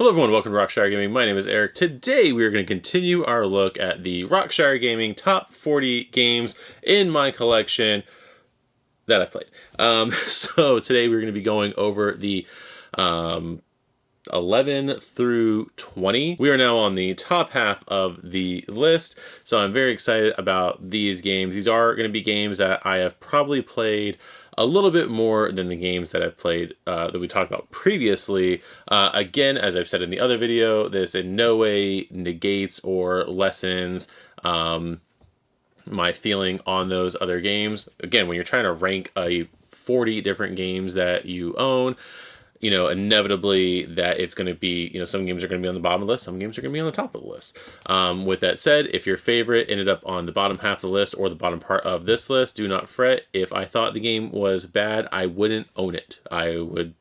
Hello everyone, welcome to RockShire Gaming. My name is Eric. Today we are going to continue our look at the RockShire Gaming top 40 games in my collection that I've played. So today we're going to be going over the 11 through 20. We are now on the top half of the list, so I'm very excited about these games. These are going to be games that I have probably played a little bit more than the games that I've played that we talked about previously. Again, as I've said in the other video, this in no way negates or lessens my feeling on those other games. Again, when you're trying to rank 40 different games that you own, you know, inevitably that it's going to be, you know, some games are going to be on the bottom of the list, some games are going to be on the top of the list. With that said, if your favorite ended up on the bottom half of the list or the bottom part of this list, do not fret. If I thought the game was bad, I wouldn't own it. I would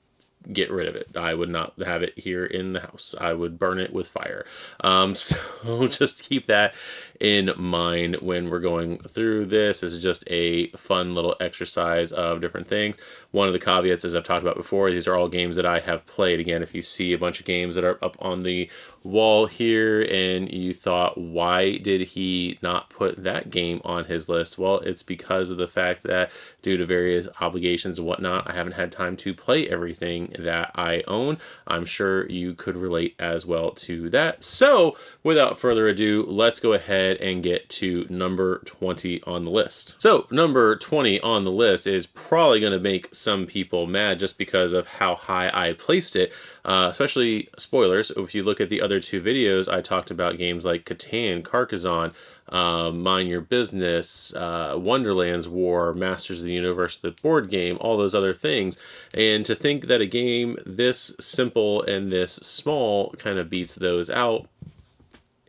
get rid of it. I would not have it here in the house. I would burn it with fire. So just keep that in mind when we're going through this. This is just a fun little exercise of different things. One of the caveats, as I've talked about before, these are all games that I have played. Again, if you see a bunch of games that are up on the wall here and you thought, why did he not put that game on his list? Well, it's because of the fact that due to various obligations and whatnot, I haven't had time to play everything that I own. I'm sure you could relate as well to that. So without further ado, let's go ahead and get to number 20 on the list. So number 20 on the list is probably going to make some people mad just because of how high I placed it, especially spoilers. If you look at the other two videos, I talked about games like Catan, Carcassonne, Mind Your Business, Wonderland's War, Masters of the Universe, the board game, all those other things. And to think that a game this simple and this small kind of beats those out,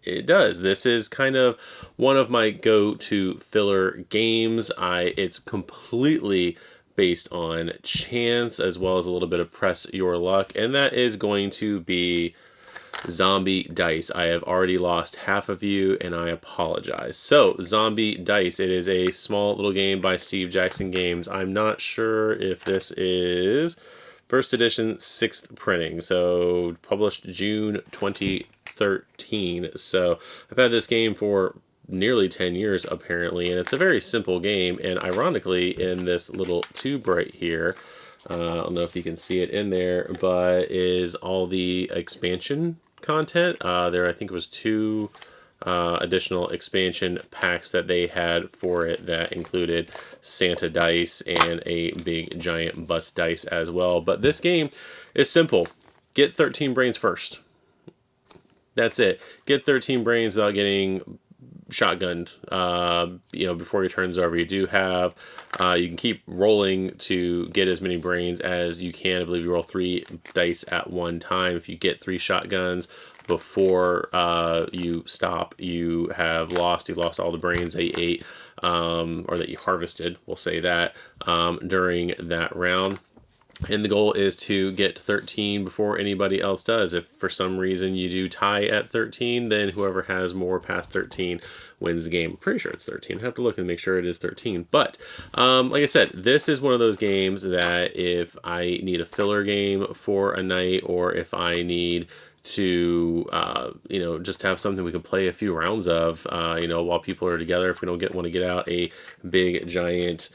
it does. This is kind of one of my go-to filler games. It's completely based on chance as well as a little bit of press your luck, and that is going to be Zombie Dice. I have already lost half of you and I apologize. So Zombie Dice, it is a small little game by Steve Jackson Games. I'm not sure if this is first edition, 6th printing, so published June 2013. So I've had this game for nearly 10 years apparently, and it's a very simple game. And ironically, in this little tube right here, I don't know if you can see it in there, but is all the expansion content. I think it was 2 additional expansion packs that they had for it that included Santa dice and a big giant bus dice as well. But this game is simple. Get 13 brains first. That's it. Get 13 brains without getting shotgunned, you know, before your turn's over. You do have, you can keep rolling to get as many brains as you can. I believe you roll 3 dice at one time. If you get 3 shotguns before you stop, you have lost. You lost all the brains that you ate, or that you harvested, we'll say that, during that round. And the goal is to get 13 before anybody else does. If for some reason you do tie at 13, then whoever has more past 13 wins the game. I'm pretty sure it's 13. I have to look and make sure it is 13. But like I said, this is one of those games that if I need a filler game for a night, or if I need to you know, just have something we can play a few rounds of, you know, while people are together, if we don't want to get out a big giant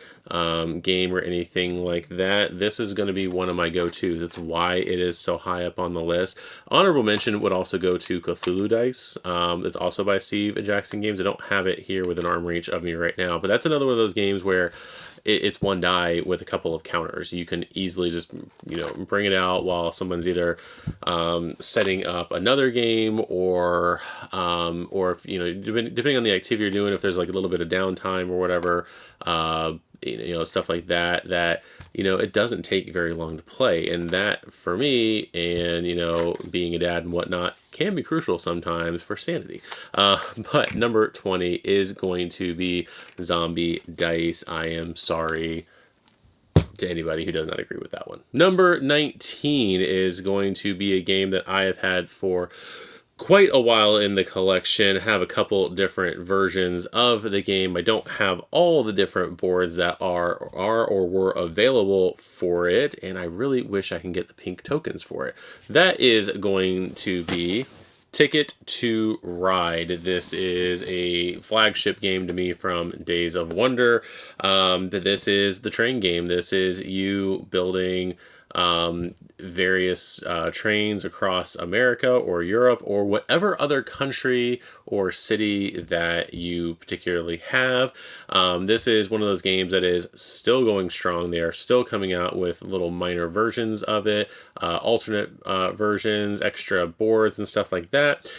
game or anything like that, this is going to be one of my go-tos. It's why it is so high up on the list. Honorable mention would also go to Cthulhu Dice. It's also by Steve Jackson Games. I don't have it here within arm reach of me right now, but that's another one of those games where it's one die with a couple of counters. You can easily just, you know, bring it out while someone's either setting up another game, or if, you know, depending on the activity you're doing, if there's like a little bit of downtime or whatever, you know, stuff like that, you know, it doesn't take very long to play. And that, for me, and, you know, being a dad and whatnot, can be crucial sometimes for sanity. But number 20 is going to be Zombie Dice. I am sorry to anybody who does not agree with that one. Number 19 is going to be a game that I have had for quite a while in the collection, have a couple different versions of the game. I don't have all the different boards that are or were available for it, and I really wish I can get the pink tokens for it. That is going to be Ticket to Ride. This is a flagship game to me from Days of Wonder. This is the train game. This is you building various trains across America or Europe or whatever other country or city that you particularly have. This is one of those games that is still going strong. They are still coming out with little minor versions of it, alternate versions, extra boards and stuff like that.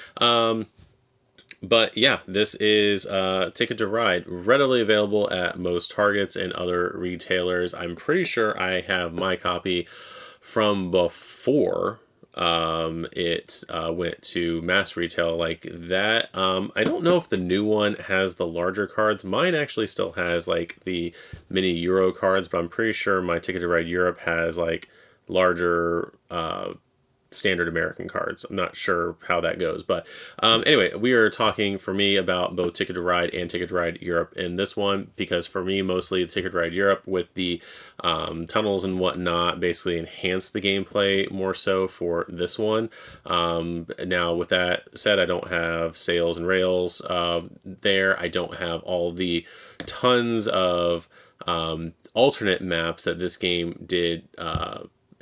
But yeah, this is Ticket to Ride, readily available at most Targets and other retailers. I'm pretty sure I have my copy from before it went to mass retail like that. I don't know if the new one has the larger cards. Mine actually still has like the mini Euro cards, but I'm pretty sure my Ticket to Ride Europe has like larger standard American cards. I'm not sure how that goes, but anyway, we are talking for me about both Ticket to Ride and Ticket to Ride Europe in this one, because for me, mostly the Ticket to Ride Europe with the tunnels and whatnot basically enhance the gameplay more so for this one. Now, with that said, I don't have sails and rails there. I don't have all the tons of alternate maps that this game did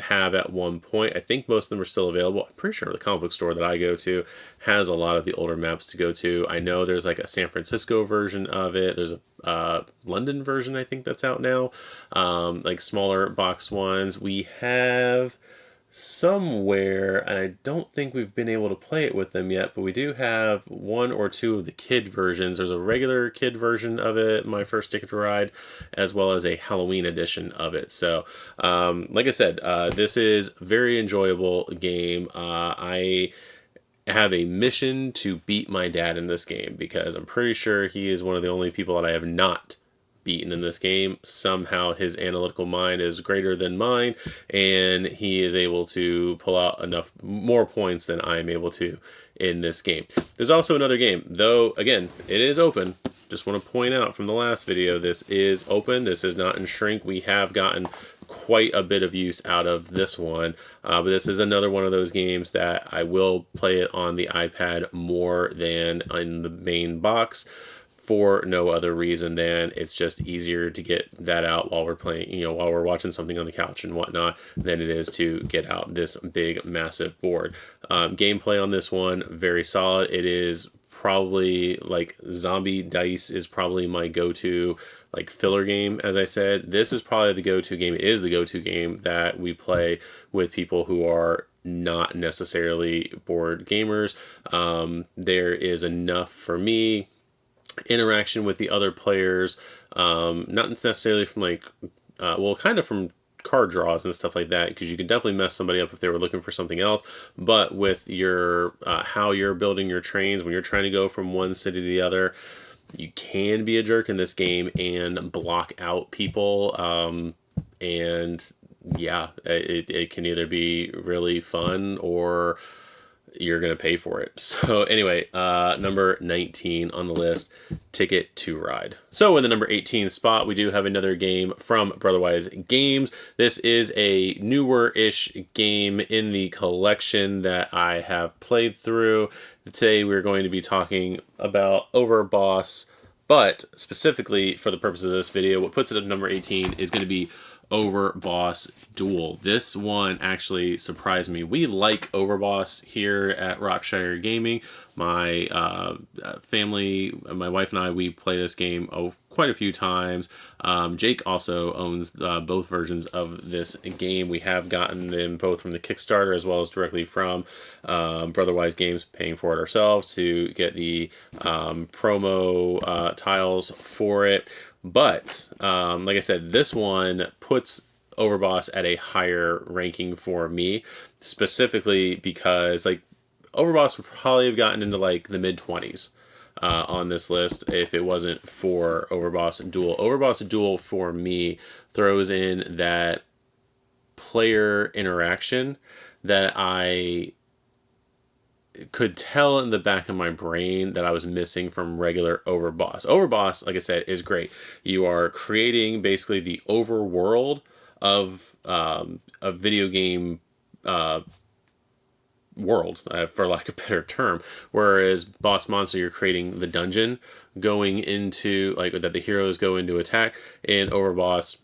have at one point. I think most of them are still available. I'm pretty sure the comic book store that I go to has a lot of the older maps to go to. I know there's like a San Francisco version of it. There's a London version, I think, that's out now. Like smaller box ones. We have somewhere, and I don't think we've been able to play it with them yet, but we do have one or two of the kid versions. There's a regular kid version of it, my first Ticket to Ride, as well as a Halloween edition of it. So like I said, this is a very enjoyable game. I have a mission to beat my dad in this game, because I'm pretty sure he is one of the only people that I have not beaten in this game. Somehow his analytical mind is greater than mine, and he is able to pull out enough more points than I am able to in this game. There's also another game, though, again, it is open. Just want to point out from the last video, this is open. This is not in shrink. We have gotten quite a bit of use out of this one, but this is another one of those games that I will play it on the iPad more than in the main box, for no other reason than it's just easier to get that out while we're playing, while we're watching something on the couch and whatnot, than it is to get out this big, massive board. Gameplay on this one, very solid. It is probably like Zombie Dice is probably my go-to like filler game. As I said, this is probably the go-to game. It is the go-to game that we play with people who are not necessarily board gamers. There is enough for me interaction with the other players, not necessarily from like kind of from card draws and stuff like that, because you can definitely mess somebody up if they were looking for something else, but with your how you're building your trains when you're trying to go from one city to the other, you can be a jerk in this game and block out people, and yeah, it can either be really fun or you're going to pay for it. So anyway, number 19 on the list, Ticket to Ride. So in the number 18 spot, we do have another game from Brotherwise Games. This is a newer-ish game in the collection that I have played through. Today we're going to be talking about Overboss, but specifically for the purpose of this video, what puts it at number 18 is going to be Overboss Duel. This one actually surprised me. We like Overboss here at RockShire Gaming. My family, my wife and I, we play this game quite a few times. Jake also owns both versions of this game. We have gotten them both from the Kickstarter as well as directly from Brotherwise Games, paying for it ourselves to get the promo tiles for it. But, like I said, this one puts Overboss at a higher ranking for me, specifically because, like, Overboss would probably have gotten into, like, the mid-20s on this list if it wasn't for Overboss Duel. Overboss Duel, for me, throws in that player interaction that I could tell in the back of my brain that I was missing from regular Overboss. Overboss, like I said, is great. You are creating basically the overworld of a video game world, for lack of a better term. Whereas Boss Monster, you're creating the dungeon going into, like, that the heroes go into attack. In Overboss,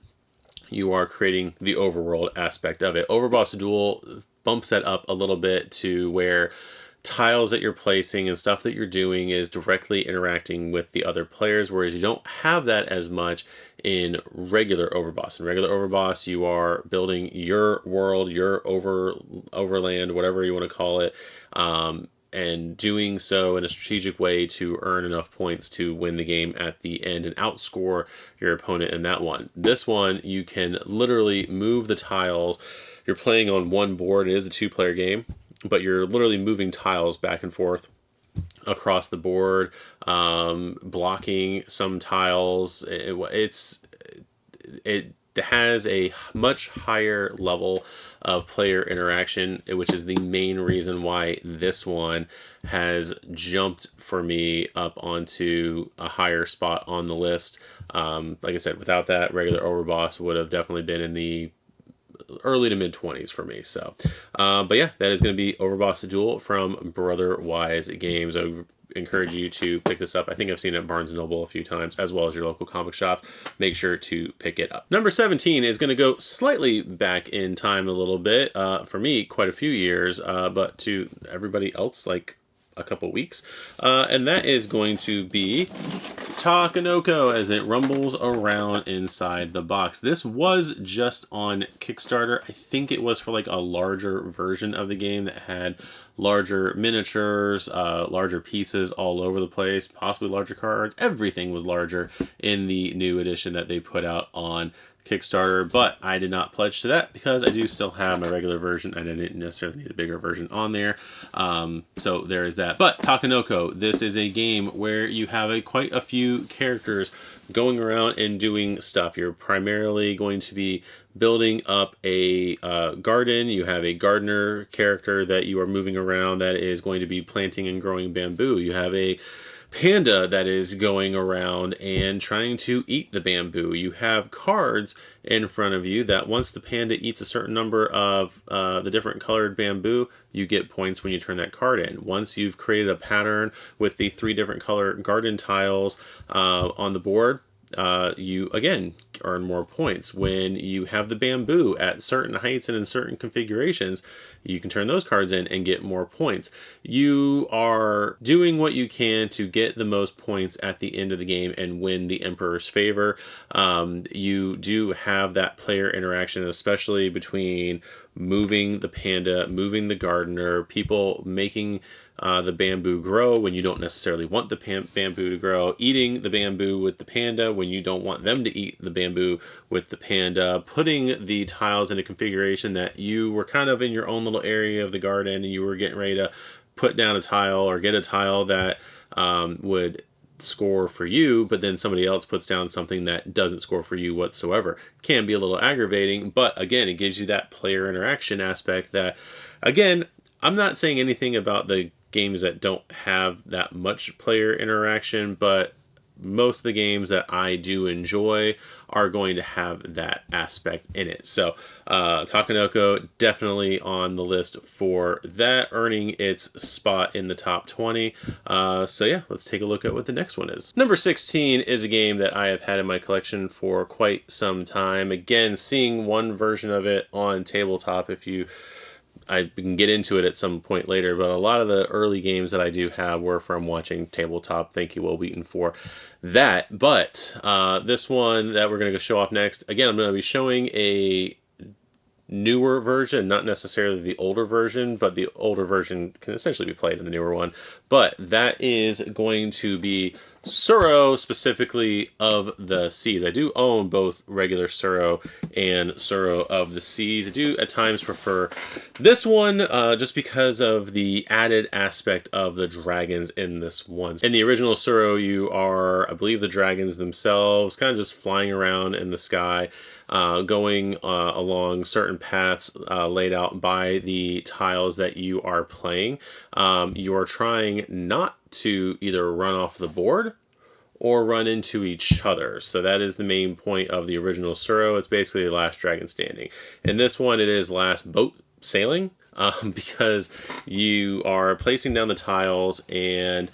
you are creating the overworld aspect of it. Overboss Duel bumps that up a little bit to where tiles that you're placing and stuff that you're doing is directly interacting with the other players, whereas you don't have that as much in regular Overboss. In regular Overboss, you are building your world, your overland, whatever you want to call it, and doing so in a strategic way to earn enough points to win the game at the end and outscore your opponent in that one. This one, you can literally move the tiles. You're playing on one board. It is a two-player game, but you're literally moving tiles back and forth across the board, blocking some tiles. It has a much higher level of player interaction, which is the main reason why this one has jumped for me up onto a higher spot on the list. Like I said, without that, regular Overboss would have definitely been in the early to mid 20s for me. So, but yeah, that is going to be Overboss Duel from Brotherwise Games. I encourage you to pick this up. I think I've seen it at Barnes & Noble a few times, as well as your local comic shops. Make sure to pick it up. Number 17 is going to go slightly back in time a little bit. For me, quite a few years, but to everybody else, like a couple weeks. And that is going to be Takenoko as it rumbles around inside the box. This was just on Kickstarter. I think it was for like a larger version of the game that had larger miniatures, larger pieces all over the place, possibly larger cards. Everything was larger in the new edition that they put out on Kickstarter, but I did not pledge to that because I do still have my regular version and I didn't necessarily need a bigger version on there. So there is that. But Takenoko, this is a game where you have quite a few characters going around and doing stuff. You're primarily going to be building up a garden. You have a gardener character that you are moving around that is going to be planting and growing bamboo. You have a panda that is going around and trying to eat the bamboo. You have cards in front of you that once the panda eats a certain number of the different colored bamboo, you get points when you turn that card in. Once you've created a pattern with the 3 different color garden tiles on the board, you again earn more points. When you have the bamboo at certain heights and in certain configurations, you can turn those cards in and get more points. You are doing what you can to get the most points at the end of the game and win the Emperor's favor. You do have that player interaction, especially between moving the panda, moving the gardener, people making the bamboo grow when you don't necessarily want the bamboo to grow, eating the bamboo with the panda when you don't want them to eat the bamboo with the panda, putting the tiles in a configuration that you were kind of in your own little area of the garden and you were getting ready to put down a tile or get a tile that would score for you, but then somebody else puts down something that doesn't score for you whatsoever. Can be a little aggravating, but again, it gives you that player interaction aspect that, again, I'm not saying anything about the games that don't have that much player interaction, but most of the games that I do enjoy are going to have that aspect in it. So Takenoko definitely on the list for that, earning its spot in the top 20. So yeah, let's take a look at what the next one is. Number 16 is a game that I have had in my collection for quite some time. Again, seeing one version of it on tabletop, I can get into it at some point later, but a lot of the early games that I do have were from watching tabletop. Thank you, Will Wheaton, for that. But this one that we're going to show off next, again, I'm going to be showing a newer version, not necessarily the older version, but the older version can essentially be played in the newer one. But that is going to be Suro, specifically of the Seas. I do own both regular Suro and Suro of the Seas. I do at times prefer this one just because of the added aspect of the dragons in this one. In the original Suro, you are, I believe, the dragons themselves, kind of just flying around in the sky, going along certain paths laid out by the tiles that you are playing. You are trying not to either run off the board or run into each other. So that is the main point of the original Suro. It's basically the last dragon standing. In this one, it is last boat sailing because you are placing down the tiles and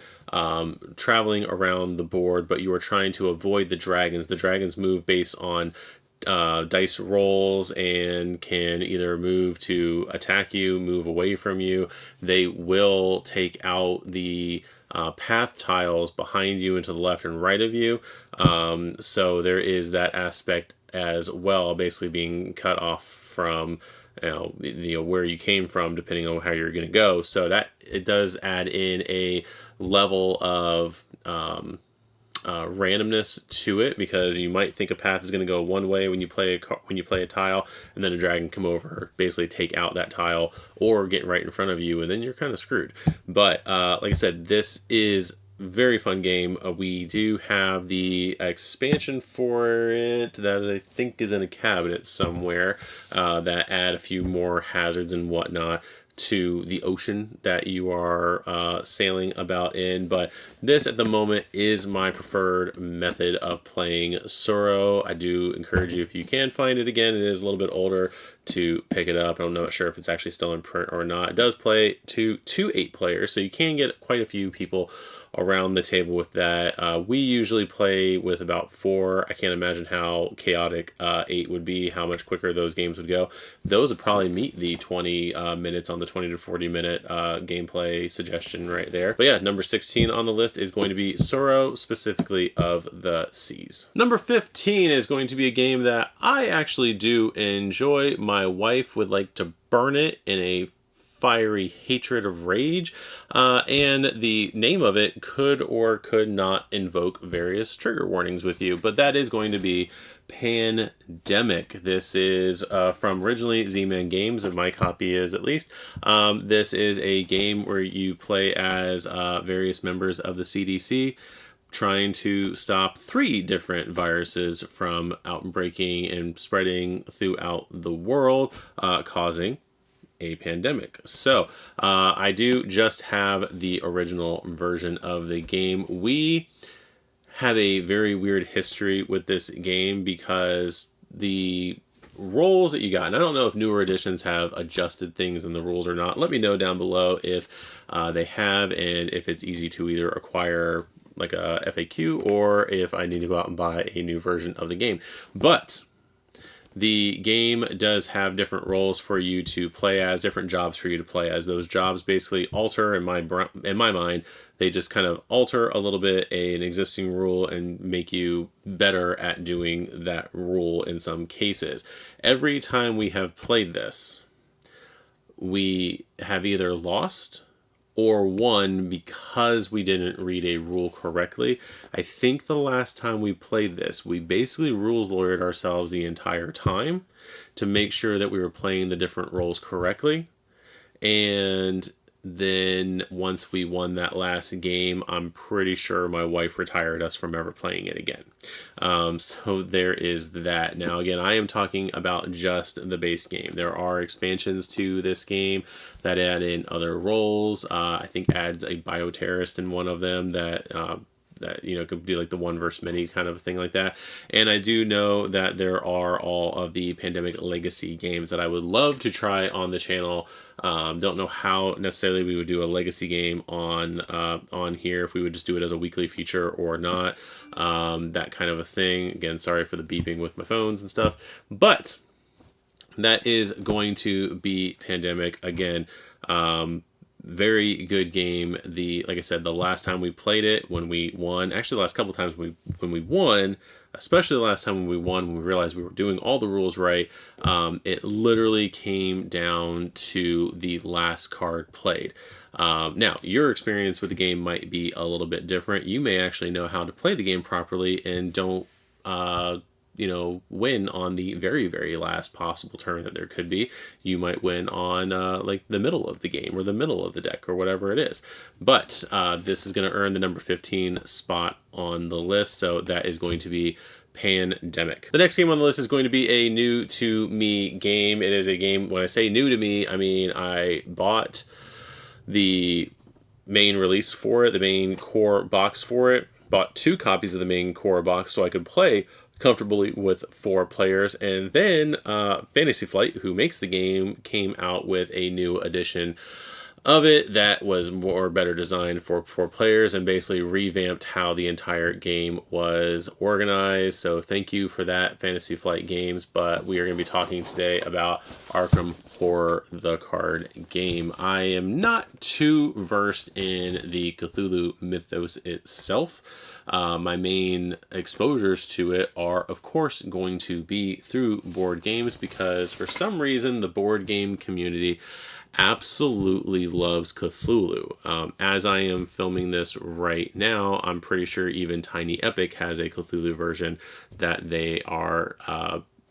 traveling around the board, but you are trying to avoid the dragons. The dragons move based on dice rolls and can either move to attack you, move away from you. They will take out the path tiles behind you and to the left and right of you. So there is that aspect as well, basically being cut off from where you came from, depending on how you're going to go. So that it does add in a level of randomness to it, because you might think a path is going to go one way when you play a tile, and then a dragon come over, basically take out that tile or get right in front of you, and then you're kind of screwed. But like I said, this is very fun game. We do have the expansion for it that I think is in a cabinet somewhere that add a few more hazards and whatnot to the ocean that you are sailing about in. But this at the moment is my preferred method of playing Suro. I do encourage you, if you can find it again, it is a little bit older, to pick it up. I'm not sure if it's actually still in print or not. It does play to 8 players, so you can get quite a few people around the table with that. We usually play with about 4. I can't imagine how chaotic 8 would be, how much quicker those games would go. Those would probably meet the 20 minutes on the 20 to 40 minute gameplay suggestion right there. But yeah, number 16 on the list is going to be Suro, specifically of the Seas. Number 15 is going to be a game that I actually do enjoy. My wife would like to burn it in a fiery hatred of rage, and the name of it could or could not invoke various trigger warnings with you, but that is going to be Pandemic. This is from originally Z-Man Games, and my copy is at least. This is a game where you play as various members of the CDC, trying to stop 3 different viruses from outbreaking and spreading throughout the world, causing a pandemic. So I do just have the original version of the game. We have a very weird history with this game because the roles that you got, and I don't know if newer editions have adjusted things in the rules or not. Let me know down below if they have, and if it's easy to either acquire like a FAQ or if I need to go out and buy a new version of the game. But the game does have different roles for you to play as, different jobs for you to play as. Those jobs basically alter, in my mind, they just kind of alter a little bit an existing rule and make you better at doing that rule in some cases. Every time we have played this, we have either lost or won because we didn't read a rule correctly. I think the last time we played this, we basically rules lawyered ourselves the entire time to make sure that we were playing the different roles correctly. And then once we won that last game, I'm pretty sure my wife retired us from ever playing it again. So there is that. Now, again, I am talking about just the base game. There are expansions to this game that add in other roles. I think adds a bioterrorist in one of them that could do like the 1 versus many kind of thing like that. And I do know that there are all of the Pandemic Legacy games that I would love to try on the channel. Don't know how necessarily we would do a legacy game on here, if we would just do it as a weekly feature or not, that kind of a thing. Again, sorry for the beeping with my phones and stuff, but that is going to be Pandemic. Again, very good game. Like I said, the last time we played it, when we won, actually the last couple times when we won, especially the last time when we won, when we realized we were doing all the rules right, it literally came down to the last card played. Now, your experience with the game might be a little bit different. You may actually know how to play the game properly and don't, win on the very, very last possible turn that there could be. You might win on like the middle of the game or the middle of the deck or whatever it is. But this is going to earn the number 15 spot on the list, so that is going to be Pandemic. The next game on the list is going to be a new to me game. It is a game, when I say new to me, I mean I bought the main release for it, the main core box for it, bought 2 copies of the main core box so I could play comfortably with 4 players, and then Fantasy Flight, who makes the game, came out with a new edition of it that was better designed for 4 players and basically revamped how the entire game was organized. So thank you for that, Fantasy Flight Games. But we are going to be talking today about Arkham Horror, the card game. I am not too versed in the Cthulhu mythos itself. My main exposures to it are, of course, going to be through board games, because for some reason the board game community absolutely loves Cthulhu. As I am filming this right now, I'm pretty sure even Tiny Epic has a Cthulhu version that they are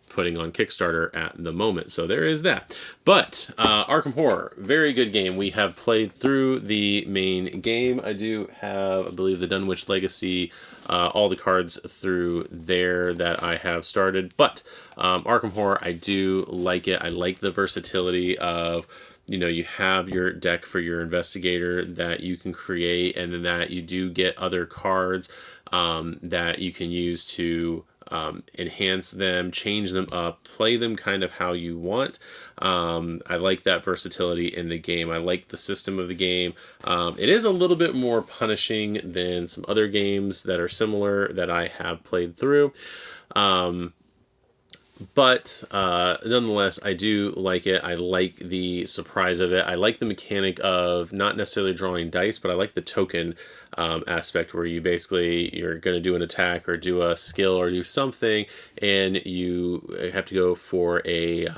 putting on Kickstarter at the moment. So there is that. But Arkham Horror, very good game. We have played through the main game. I do have, I believe, the Dunwich Legacy, all the cards through there that I have started. But Arkham Horror, I do like it. I like the versatility of, you have your deck for your investigator that you can create, and then that you do get other cards that you can use to enhance them, change them up, play them kind of how you want. I like that versatility in the game. I like the system of the game. It is a little bit more punishing than some other games that are similar that I have played through. But nonetheless, I do like it. I like the surprise of it. I like the mechanic of not necessarily drawing dice, but I like the token aspect, where you're going to do an attack or do a skill or do something, and you have to go for a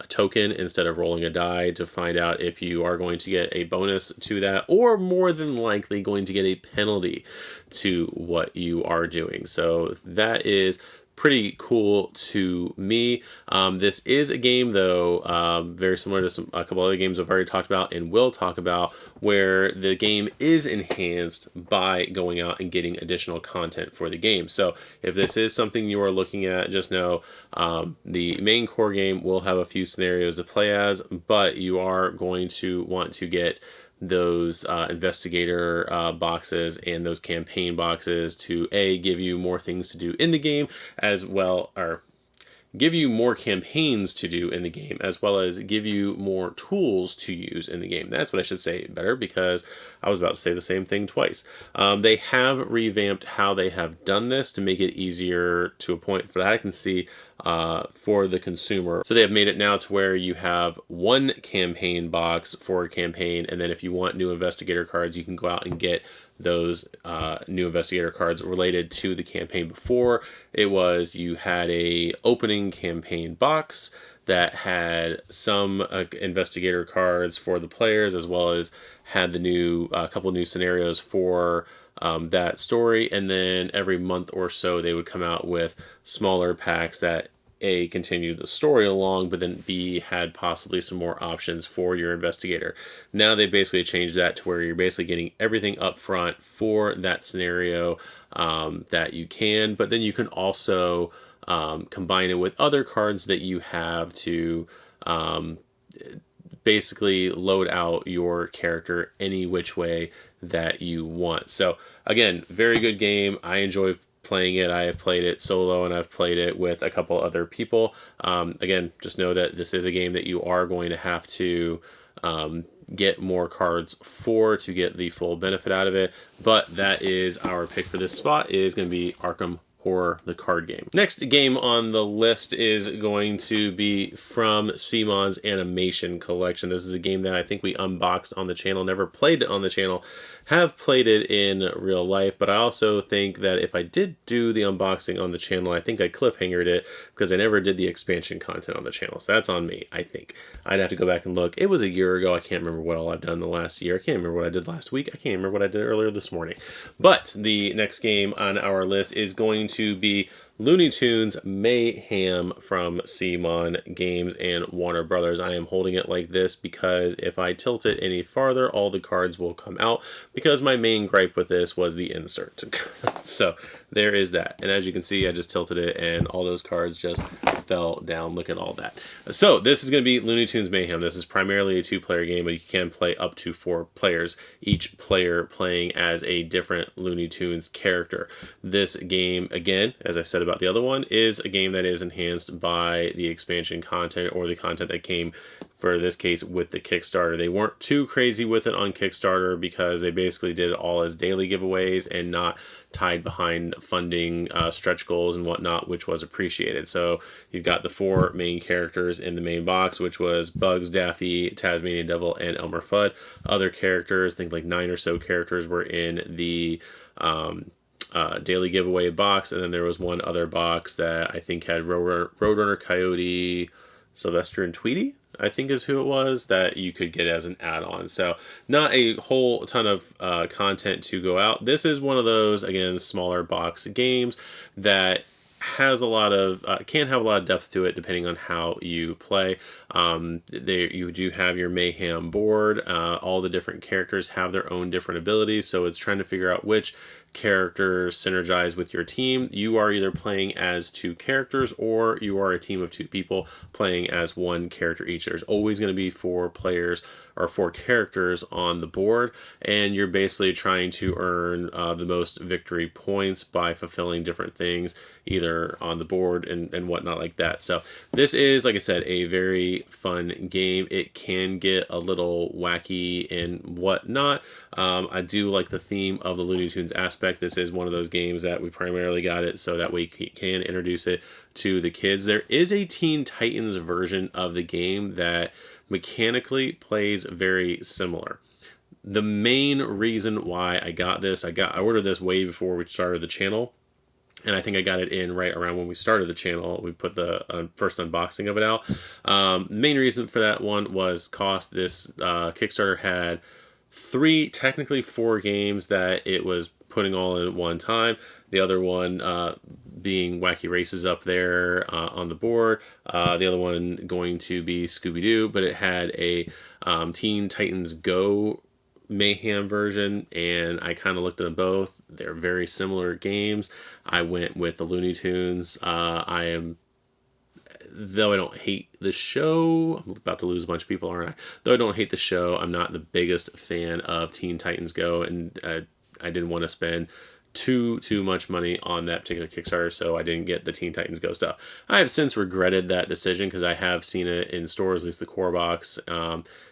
token instead of rolling a die to find out if you are going to get a bonus to that, or more than likely going to get a penalty to what you are doing. So that is pretty cool to me. This is a game, though, very similar to a couple other games I've already talked about and will talk about, where the game is enhanced by going out and getting additional content for the game. So if this is something you are looking at, just know the main core game will have a few scenarios to play as, but you are going to want to get those investigator boxes and those campaign boxes to give you more things to do in the game, as well, or give you more campaigns to do in the game, as well as give you more tools to use in the game. That's what I should say better, because I was about to say the same thing twice. They have revamped how they have done this to make it easier to a point for that I can see for the consumer. So they have made it now to where you have one campaign box for a campaign, and then if you want new investigator cards, you can go out and get those new investigator cards related to the campaign. Before, it was you had a opening campaign box that had some investigator cards for the players, as well as had the couple new scenarios for that story, and then every month or so they would come out with smaller packs that continued the story along, but then B, had possibly some more options for your investigator. Now they basically changed that to where you're basically getting everything up front for that scenario that you can, but then you can also combine it with other cards that you have to basically load out your character any which way that you want. So again, very good game. I enjoy playing it. I have played it solo and I've played it with a couple other people. Again, just know that this is a game that you are going to have to get more cards to get the full benefit out of it. But that is our pick for this spot, is going to be Arkham or the card game. Next game on the list is going to be from CMON's Animation Collection. This is a game that I think we unboxed on the channel, never played it on the channel, have played it in real life, but I also think that if I did do the unboxing on the channel, I think I cliffhangered it because I never did the expansion content on the channel. So that's on me, I think. I'd have to go back and look. It was a year ago. I can't remember what all I've done the last year. I can't remember what I did last week. I can't remember what I did earlier this morning. But the next game on our list is going to be Looney Tunes Mayhem from CMON Games and Warner Brothers. I am holding it like this because if I tilt it any farther, all the cards will come out, because my main gripe with this was the insert. So there is that. And as you can see, I just tilted it and all those cards just fell down. Look at all that. So this is going to be Looney Tunes Mayhem. This is primarily a 2-player game, but you can play up to 4 players, each player playing as a different Looney Tunes character. This game, again, as I said about the other one, is a game that is enhanced by the expansion content, or the content that came, for this case, with the Kickstarter. They weren't too crazy with it on Kickstarter because they basically did it all as daily giveaways and not tied behind funding stretch goals and whatnot, which was appreciated. So you've got the 4 main characters in the main box, which was Bugs, Daffy, Tasmanian Devil, and Elmer Fudd. Other characters, I think like 9 or so characters, were in the daily giveaway box, and then there was one other box that I think had Roadrunner, Coyote, Sylvester, and Tweety, I think is who it was, that you could get as an add-on. So not a whole ton of content to go out. This is one of those, again, smaller box games that has a lot of can have a lot of depth to it depending on how you play. You do have your Mayhem board. All the different characters have their own different abilities, so it's trying to figure out which characters synergize with your team. You are either playing as 2 characters, or you are a team of 2 people playing as 1 character each. There's always going to be 4 players or 4 characters on the board, and you're basically trying to earn the most victory points by fulfilling different things either on the board and whatnot like that. So this is, like I said, a very fun game. It can get a little wacky and whatnot. I do like the theme of the Looney Tunes aspect. This is one of those games that we primarily got it so that we can introduce it to the kids. There is a Teen Titans version of the game that mechanically plays very similar. The main reason why I got this, I ordered this way before we started the channel, and I think I got it in right around when we started the channel. We put the first unboxing of it out. Main reason for that one was cost. This Kickstarter had 3, technically 4 games that it was putting all in at one time. The other one being Wacky Races up there on the board. The other one going to be Scooby-Doo, but it had a Teen Titans Go Mayhem version, and I kind of looked at them both. They're very similar games. I went with the Looney Tunes. Though I don't hate the show, I'm about to lose a bunch of people, aren't I? Though I don't hate the show, I'm not the biggest fan of Teen Titans Go, and I didn't want to spend too much money on that particular Kickstarter, so I didn't get the Teen Titans Go stuff. I have since regretted that decision because I have seen it in stores, at least the core box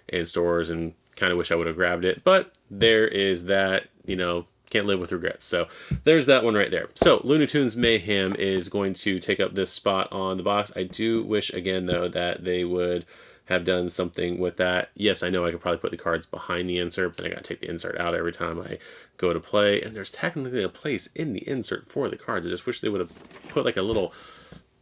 in stores, and kind of wish I would have grabbed it. But there is that, can't live with regrets. So there's that one right there. So Looney Tunes Mayhem is going to take up this spot on the box. I do wish, again, though, that they would have done something with that. Yes, I know I could probably put the cards behind the insert, but then I got to take the insert out every time I go to play. And there's technically a place in the insert for the cards. I just wish they would have put like a little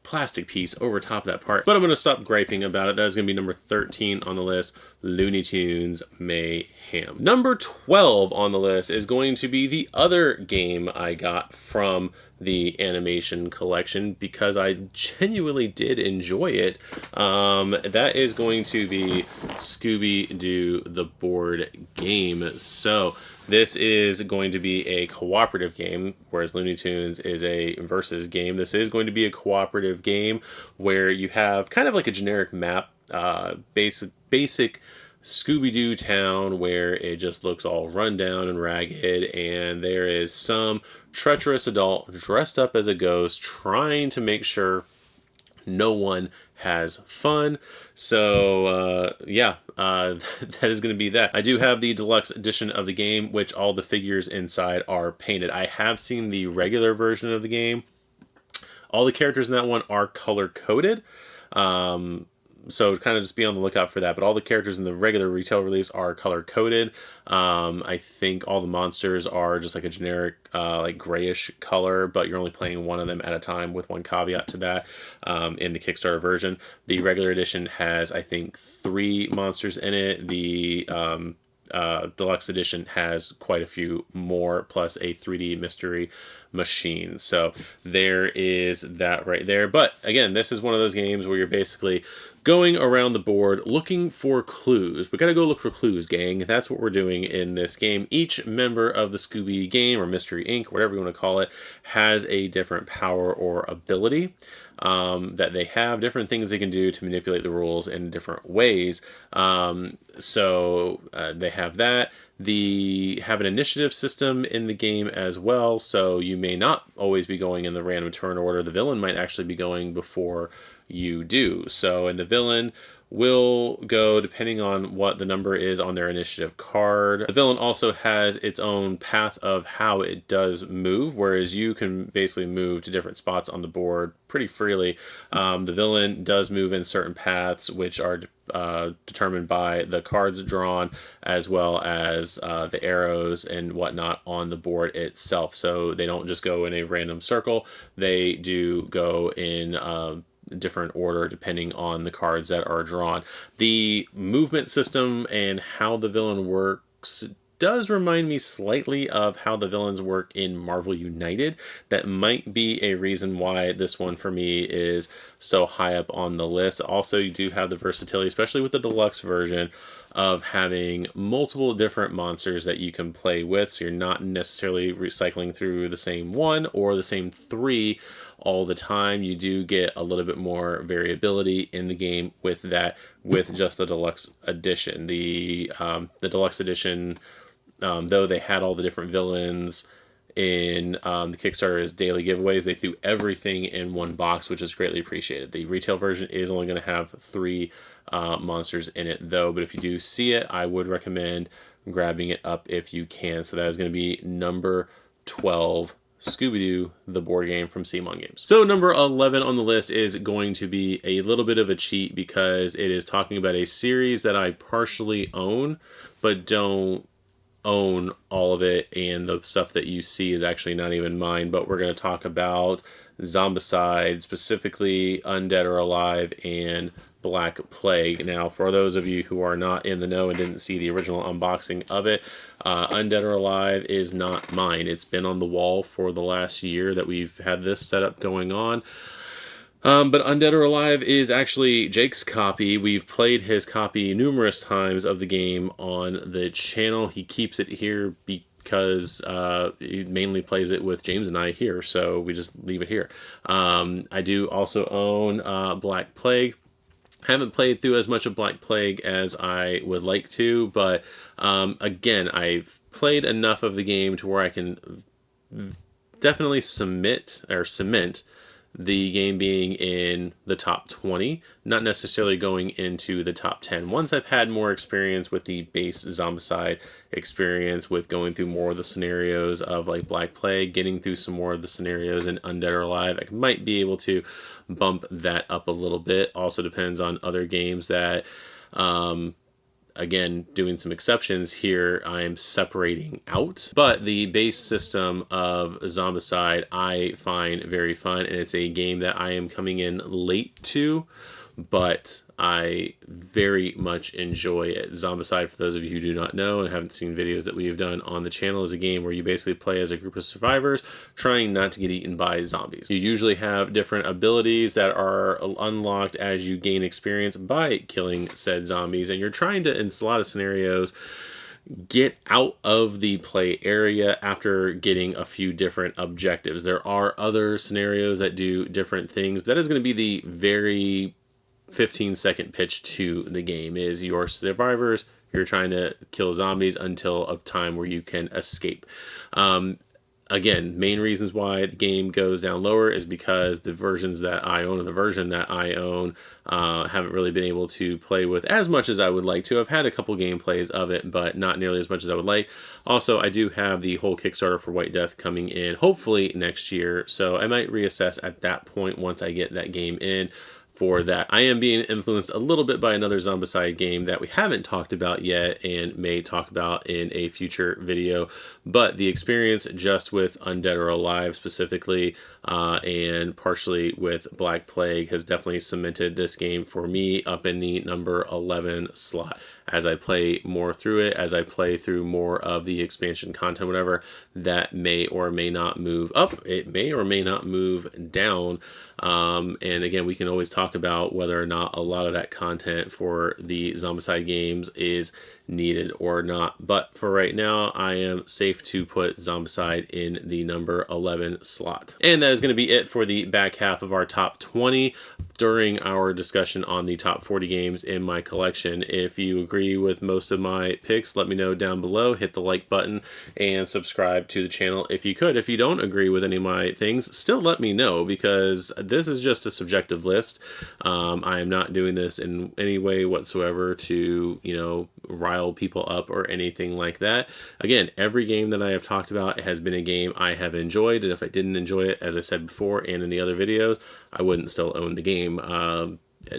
plastic piece over top of that part. But I'm going to stop griping about it. That is going to be number 13 on the list, Looney Tunes Mayhem. Number 12 on the list is going to be the other game I got from the Animation Collection because I genuinely did enjoy it. That is going to be Scooby-Doo the board game. So this is going to be a cooperative game, whereas Looney Tunes is a versus game. This is going to be a cooperative game where you have kind of like a generic map, basic Scooby-Doo town where it just looks all run down and ragged, and there is some treacherous adult dressed up as a ghost trying to make sure no one has fun. So that is going to be that. I do have the deluxe edition of the game, which all the figures inside are painted. I have seen the regular version of the game, All the characters in that one are color coded. So kind of just be on the lookout for that. But all the characters in the regular retail release are color coded. I think all the monsters are just like a generic like grayish color, but you're only playing one of them at a time, with one caveat to that. In the Kickstarter version, the regular edition has, I think, 3 monsters in it. The deluxe edition has quite a few more, plus a 3D mystery machine. So there is that right there. But again, this is one of those games where you're basically going around the board looking for clues. We got to go look for clues, gang. That's what we're doing in this game. Each member of the Scooby Gang, or Mystery Inc., whatever you want to call it, has a different power or ability that they have, different things they can do to manipulate the rules in different ways. So they have that. They have an initiative system in the game as well, so you may not always be going in the random turn order. The villain might actually be going before you do. So, and the villain will go depending on what the number is on their initiative card. The villain also has its own path of how it does move, whereas you can basically move to different spots on the board pretty freely. The villain does move in certain paths, which are determined by the cards drawn, as well as the arrows and whatnot on the board itself. So they don't just go in a random circle, they do go in different order depending on the cards that are drawn. The movement system and how the villain works does remind me slightly of how the villains work in Marvel United. That might be a reason why this one for me is so high up on the list. Also, you do have the versatility, especially with the deluxe version, of having multiple different monsters that you can play with, so you're not necessarily recycling through the same one or the same 3 all the time. You do get a little bit more variability in the game with that, with just the deluxe edition. The deluxe edition, though they had all the different villains in the Kickstarter as daily giveaways, they threw everything in one box, which is greatly appreciated. The retail version is only going to have 3 monsters in it, though, but if you do see it, I would recommend grabbing it up if you can. So that is going to be number 12, Scooby-Doo, the board game from CMON Games. So number 11 on the list is going to be a little bit of a cheat, because it is talking about a series that I partially own, but don't own all of it, and the stuff that you see is actually not even mine. But we're going to talk about Zombicide, specifically Undead or Alive and Black Plague. Now, for those of you who are not in the know and didn't see the original unboxing of it, Undead or Alive is not mine. It's been on the wall for the last year that we've had this setup going on. But Undead or Alive is actually Jake's copy. We've played his copy numerous times of the game on the channel. He keeps it here because he mainly plays it with James and I here, so we just leave it here. I do also own Black Plague. Haven't played through as much of Black Plague as I would like to, but again, I've played enough of the game to where I can definitely cement the game being in the top 20, not necessarily going into the top 10. Once I've had more experience with the base Zombicide experience, with going through more of the scenarios of like Black Plague, getting through some more of the scenarios in Undead or Alive, I might be able to bump that up a little bit. Also depends on other games that, again, doing some exceptions here, I'm separating out. But the base system of Zombicide I find very fun, and it's a game that I am coming in late to, but I very much enjoy it. Zombicide, for those of you who do not know and haven't seen videos that we have done on the channel, is a game where you basically play as a group of survivors trying not to get eaten by zombies. You usually have different abilities that are unlocked as you gain experience by killing said zombies, and you're trying to, in a lot of scenarios, get out of the play area after getting a few different objectives. There are other scenarios that do different things, but that is going to be the very 15-second pitch to the game. Is your survivors, you're trying to kill zombies until a time where you can escape. Again, main reasons why the game goes down lower is because the versions that I own, or the version that I own, haven't really been able to play with as much as I would like to. I've had a couple gameplays of it, but not nearly as much as I would like. Also, I do have the whole Kickstarter for White Death coming in, hopefully next year, so I might reassess at that point once I get that game in. For that, I am being influenced a little bit by another Zombicide game that we haven't talked about yet and may talk about in a future video. But the experience just with Undead or Alive specifically, and partially with Black Plague, has definitely cemented this game for me up in the number 11 slot. As I play more through it, as I play through more of the expansion content, whatever, that may or may not move up. It may or may not move down. And again, we can always talk about whether or not a lot of that content for the Zombicide games is needed or not. But for right now, I am safe to put Zombicide in the number 11 slot. And that is going to be it for the back half of our top 20 during our discussion on the top 40 games in my collection. If you agree with most of my picks, let me know down below. Hit the like button and subscribe to the channel if you could. If you don't agree with any of my things, still let me know, because this is just a subjective list. I am not doing this in any way whatsoever to, rile people up or anything like that. Again, every game that I have talked about has been a game I have enjoyed, and if I didn't enjoy it, as I said before and in the other videos, I wouldn't still own the game.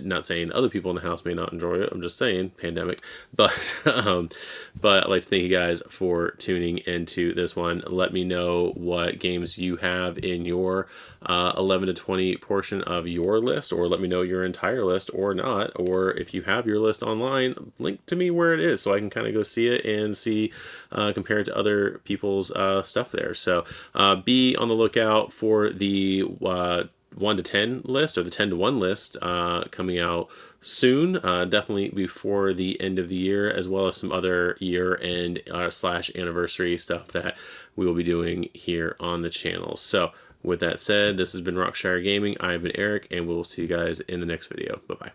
Not saying other people in the house may not enjoy it. I'm just saying, pandemic. But but I'd like to thank you guys for tuning into this one. Let me know what games you have in your 11 to 20 portion of your list, or let me know your entire list or not. Or if you have your list online, link to me where it is so I can kind of go see it and see, compare it to other people's stuff there. So be on the lookout for the 1 to 10 list, or the 10 to 1 list, coming out soon, definitely before the end of the year, as well as some other year-end / anniversary stuff that we will be doing here on the channel. So with that said, this has been RockShire Gaming. I've been Eric, and we'll see you guys in the next video. Bye-bye.